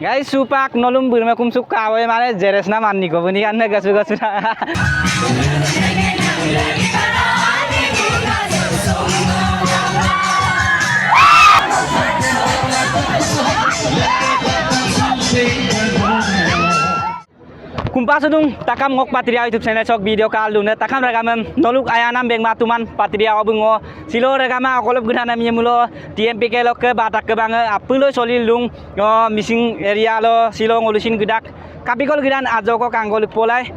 Guys, supak nolum burma kum suk kawe mane jeres na manni ko buni kan gasu gasu na. Kumpas dung takam ngok patria YouTube channel sok video kal duna takam ragamam noluk ayanam beng matuman patria obungo silo ragama akolop gunana miyemulo TMPK lok ke batak ke bang apulo solil lung yo missing area lo silo ngolusin gudak kapikol gudan ajoko kanggol polai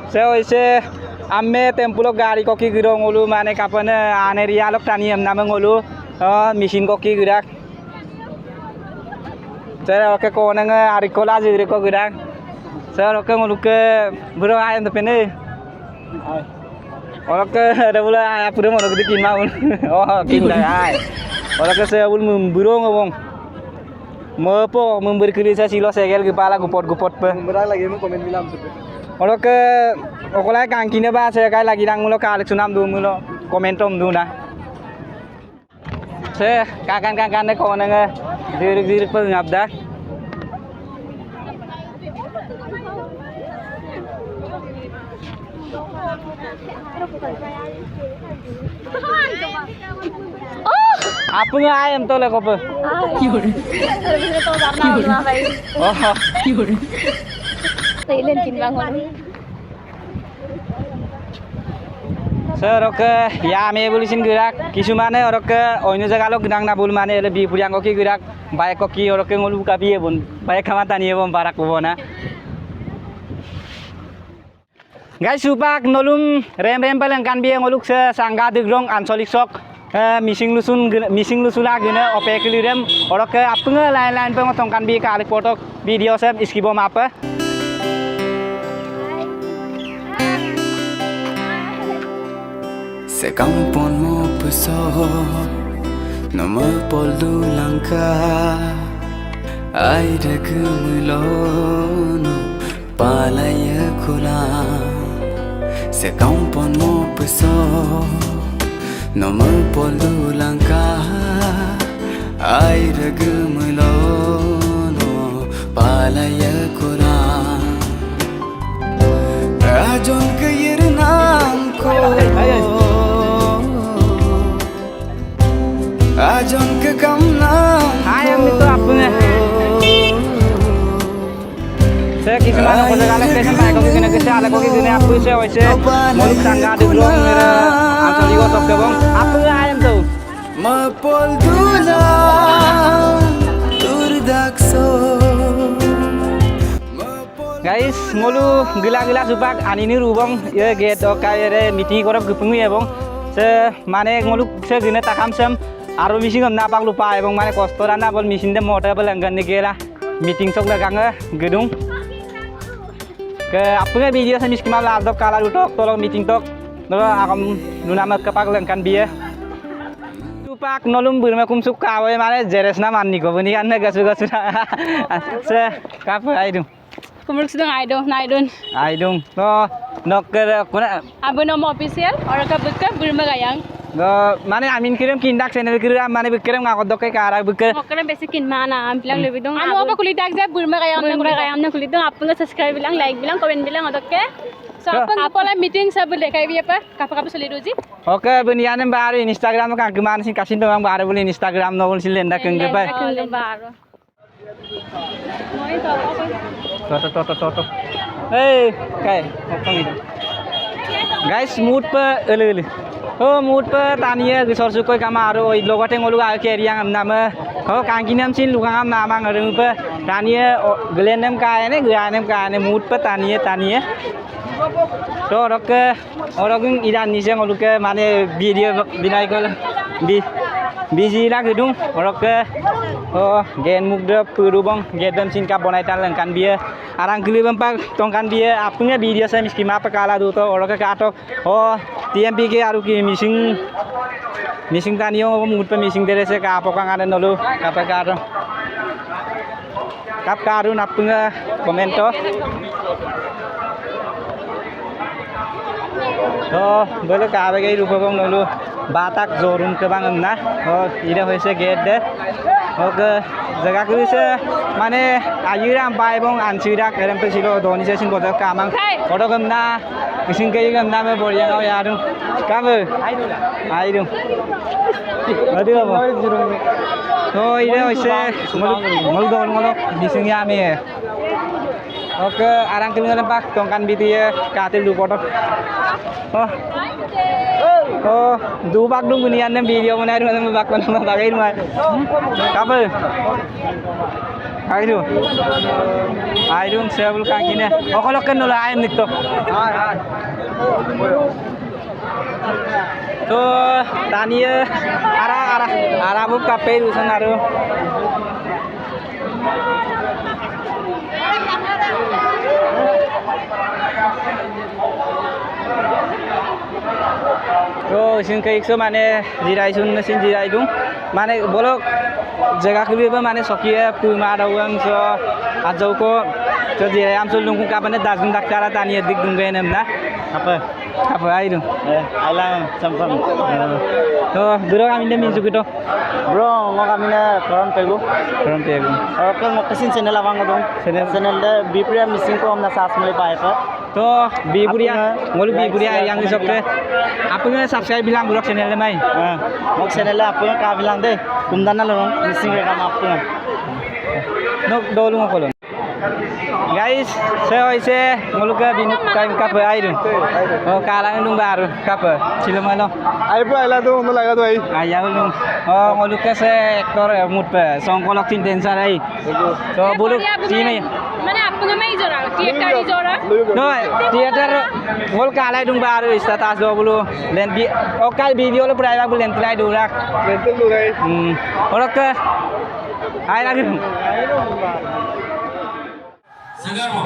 se oise amme tempulo gari koki giro ngolu mane kapane aneria lok taniam nama ngolu missing koki gudak se oke ko nang arikola jire ko gudak Saya orang ngoluk ke bro ayam tapi ni, orang ke ada pula ayam pun orang kita kin mau, oh kin dah ay, orang ke saya pun memburu ngomong, mepo memberi kerja silo segel kepala gupot pe. Berapa lagi mau komen bilang tu? Orang ke okolai kangkine bah saya kaya lagi nang mulo kalik sunam du mulo komentom du na. Saya kakan ni kau nang diri pe ngabda. Apa nggak ayam tuh lek apa? Oh, Thailand kin bangun. Serok ya me bulisin gerak kisumane orok oino jaga lo gedang na bul mane le bi puryang koki gerak baik koki orok ngolu kapi bun baik kamata ni bun barak bona. Guys, supak nolum rem pelengkan biang ngoluk se sangga degrong ansolik sok missing lusula guna opek lirem orok ke apa nge lain pengotongkan bi kalik foto video sem iskibom apa Sekampun mo puso nomor polu langka ay dagumulono palaya kulang Sekampun mo puso nomor polu langka ay dagumulono palaya kulang Ajon kayirnam ko Ajon ke kamnam ayam itu apa nih saya kisah mana kalau kalian kesem baik koki guna kesal ala koki guna apa sih wajah muluk sangga degrong mera ansolik otok kebong apa ayam tuh Mapol dulang turdakso Guys, mulu gila supak anini rubong ya get okai meeting korap kepengu ya bong se mane ngoluk se gina takam sem aro missing am napak lupa ya bong mane kostoran na bol missing de motor belanggan ni gela meeting sok lagang gedung ke apa video saya miskin malah adop kala lutok tolong meeting tok tolong akam nunamat kepak lengkan biya supak nolum burma kum suk kawe mane jeres na manni ko buni kan gasu se kapu aidu Kumuruk sedang naidon. Aidung, no ker kuna. Abu nama official, orang buka Burma gayang. No, mana amin kirim kindak channel kirim mana kirim ngakot dokai kara buka. Makanan basikin mana, bilang lebih dong. Anu apa kulit aja Burma gayang na kulit dong. Apa nggak subscribe bilang, like bilang, komen bilang, oke? So apa pola meeting saya boleh kayak apa? Kapan solid uji? Oke, bunianem baru Instagram kan kemana sih kasih dong baru boleh Instagram nol sih lenda kengge pa. Baru. Toto. Hey, kayak apa gitu? Guys, mood pe ele. Oh, mood pe tania gisor sukoi kamaro logo teng olu ke riang am nama. Oh, kangkinam sin lukang am nama ngareng pe tania gelenem kae ne ganem kae ne mood pe tania. To orok idan ni seng olu ke mane video binai kol busy lah gedung orok oh gen mugda perubong gedam sin ka bonai tan lengkan bia arang kili bempak tongkan bia apungnya video saya miskin apa kala tu to orok ka atok oh TMPK aru ki missing tanio mut pe missing dere se ka apokang ada nolu kapa ka kap karu napunga komento Oh, boleh kabe gay rupa bang lalu batak zorum ke bang na. Oh, ida hoise gate deh. Oke, jaga kulise mane ayuram bai bong ansirak erem pe silo doni se sin bodak kamang odo gamna sing kai gamna me boriang au ya dung kabe ai dung adi ba to ide oise ngol don ngolo bising ya me oke arang kelingan pak tongkan bitie katil du bodak oh du bak dung gunian nem video mana ru bak mana bagai mah kabe ai dung sebul kangkine okolok kan nola ayam nikto to tania ara bu kape usan aru Yo, sing kayak so mana jirai sun sin jirai dung, mana bolok jaga keliru mana sokia puma ada uang so ajau ko so jirai am so lungkung kapan dasung daktara tani dik dunggain emna apa air dung, Alang sampam. to bro kami ni minjuk itu, Bro, mau kami na koran pegu. kurang pegu, Kalau mau kesin channel awang dong. Channel dah Bipria missing ko amna saas mulai pae pa. to biburia, ngolu biburia yang di sokre, apa nggak subscribe bilang buruk channel mai, Mau channel apa yang kau bilang deh. Kumdana loh missing mereka maaf tuh. nok dolu ngakolon. Guys, saya ise ngoluka binu kain kape air. Oh, kalangan dung baru kape. Cilomano. Ayo bro, ayo tuh, mau lagi tuh ay. Ayah ulung. Oh, ngoluka se ektor mood pe. Songkolok tin densa rai. So buluk sini. মানে আপনার মাই জোড়া থিয়েটারই জোড়া No, theater ngol kalai dung baru status do bulu. Len bi okal video lo pura bulu len tilai durak. Bentuk lu ay. Olok ke. Hai lagi. Segar mo.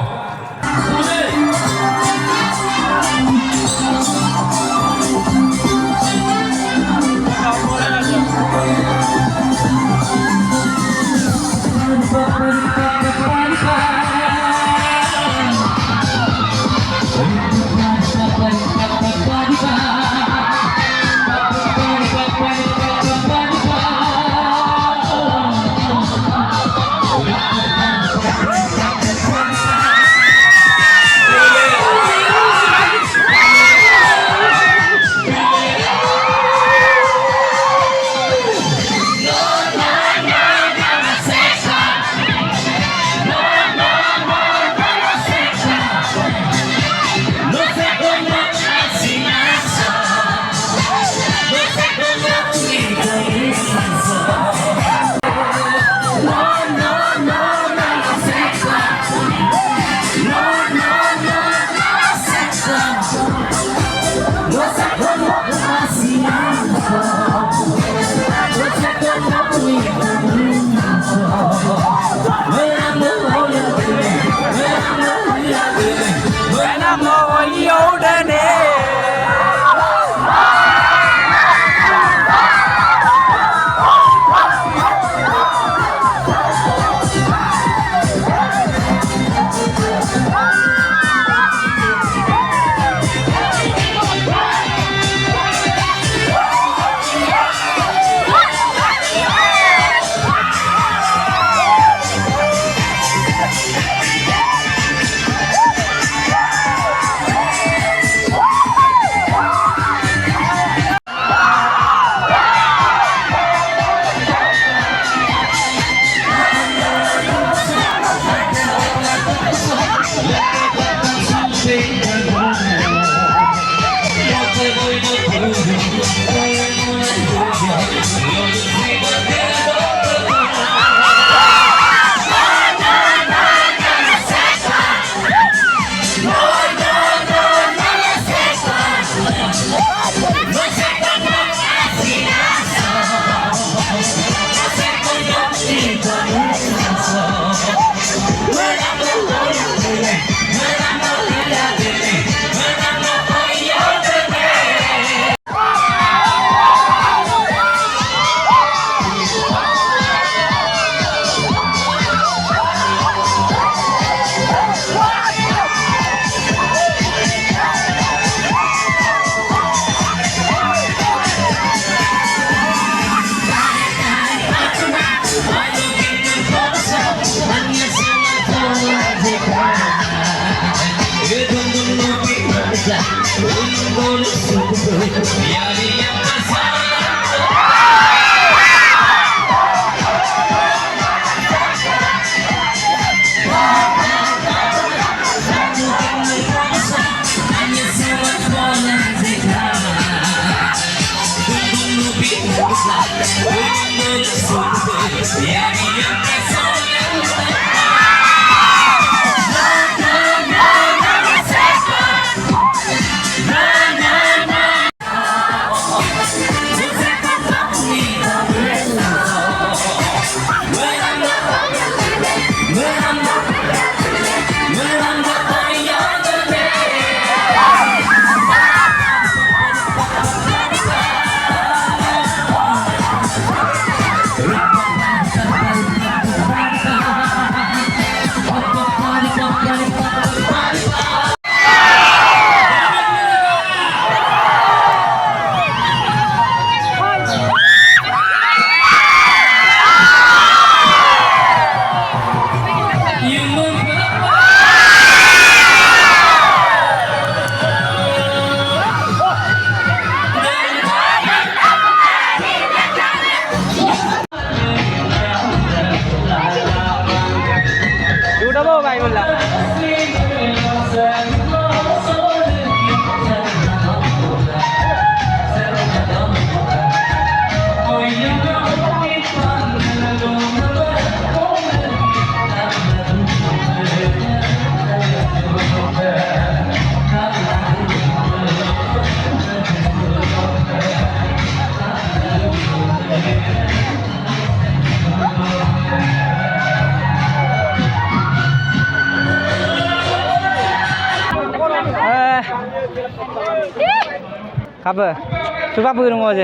ulah. Apa? Coba burung aja.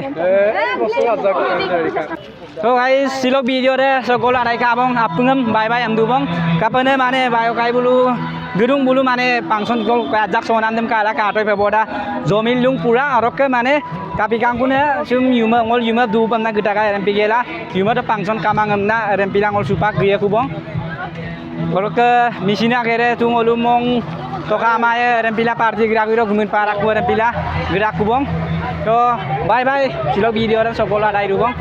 So guys, silok video deh. So kalau ada kabong, apungem, bye bye, amdu bong. Kapan mana bayo kai bulu, gedung bulu mana pangson kalau kajak so nanti kala katoi peboda. Zomin lung pura, arok ke mana? Tapi kangkune, cum yuma ngol yuma du bang kita kaya rempi gela. Yuma tu pangson kamangem na rempi lang ngol supak gaya kubong. Kalau ke misinya kere tu ngolu mong toka amaya rempila parti gerak itu gumin parak gua rempila gerak kubong. So bye bye. Silok video dan sekolah dari kubong.